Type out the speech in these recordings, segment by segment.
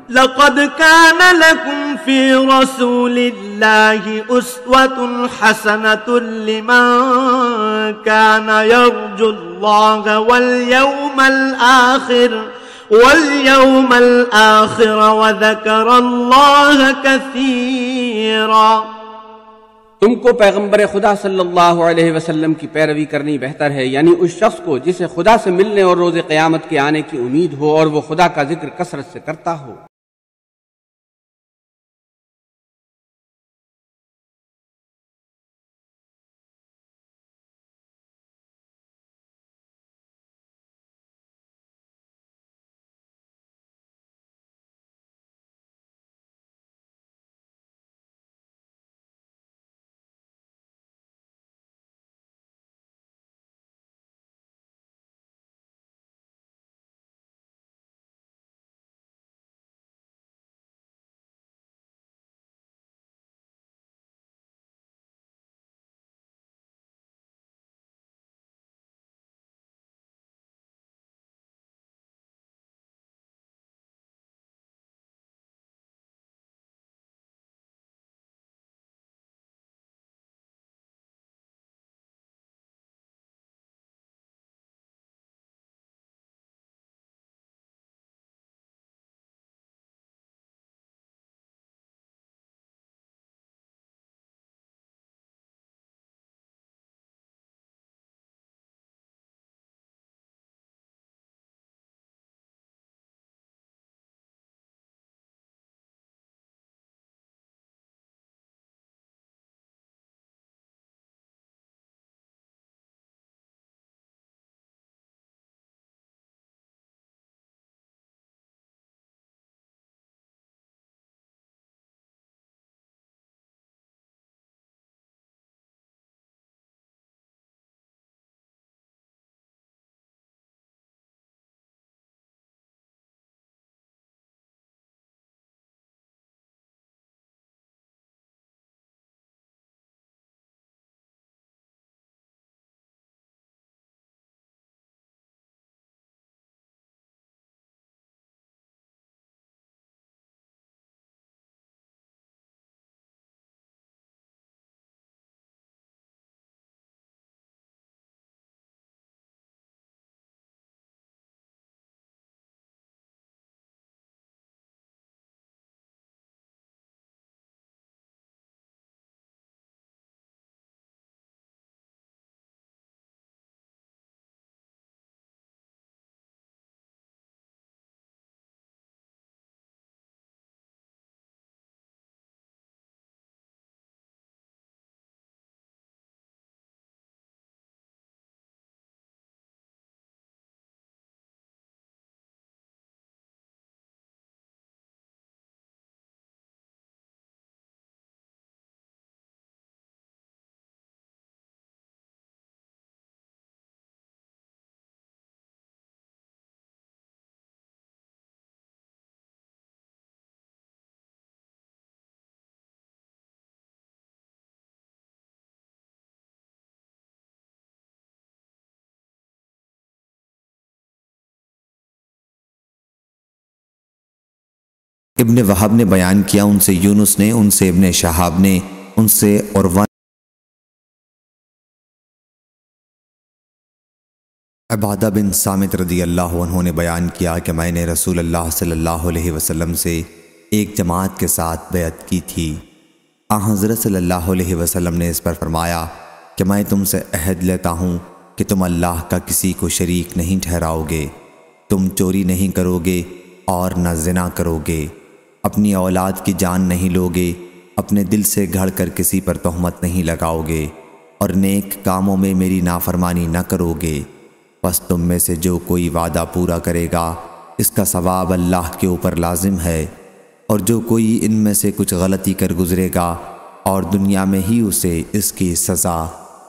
लक़द कान लकुम फ़ी रसूलिल्लाहि उस्वतुन हसनतुन लिमन कान यर्जुल्लाह वल यौमल आखिर व ज़करल्लाह कसीरा। तुमको पैगम्बर खुदा सल्लल्लाहु अलैहि वसल्लम की पैरवी करनी बेहतर है, यानी उस शख्स को जिसे खुदा से मिलने और रोज़े क़यामत के आने की उम्मीद हो और वो खुदा का जिक्र कसरत से करता हो। इब्न वहाब ने बयान किया, उनसे यूनुस ने, उनसे इब्न शहाब ने, उनसे उरवा अबादा बिन सामित रदी अल्लाह अन्हु ने बयान किया कि मैंने रसूल अल्लाह सल्लल्लाहु अलैहि वसल्लम से एक जमात के साथ बैत की थी। हज़रत सल्लल्लाहु अलैहि वसल्लम ने इस पर फरमाया कि मैं तुमसे अहद लेता हूँ कि तुम अल्लाह का किसी को शरीक नहीं ठहराओगे, तुम चोरी नहीं करोगे और न ज़िना करोगे, अपनी औलाद की जान नहीं लोगे, अपने दिल से घड़ कर किसी पर तोहमत नहीं लगाओगे और नेक कामों में मेरी नाफरमानी न करोगे। बस तुम में से जो कोई वादा पूरा करेगा इसका सवाब अल्लाह के ऊपर लाजिम है, और जो कोई इनमें से कुछ गलती कर गुजरेगा और दुनिया में ही उसे इसकी सज़ा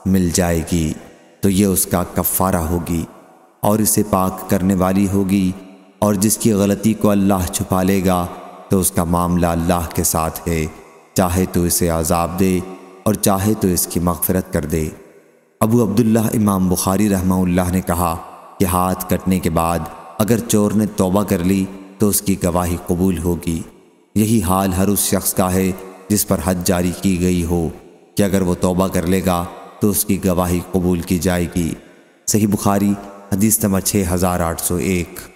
मिल जाएगी तो ये उसका कफ़ारा होगी और इसे पाक करने वाली होगी, और जिसकी गलती को अल्लाह छुपा लेगा तो उसका मामला अल्लाह के साथ है, चाहे तो इसे अज़ाब दे और चाहे तो इसकी मग़फ़िरत कर दे। अबू अब्दुल्लाह इमाम बुखारी रहमहुल्लाह ने कहा कि हाथ कटने के बाद अगर चोर ने तौबा कर ली तो तो उसकी गवाही कबूल होगी। यही हाल हर उस शख्स का है जिस पर हद जारी की गई हो कि अगर वो तौबा कर लेगा तो उसकी गवाही कबूल की जाएगी। सही बुखारी हदीस नंबर 6801।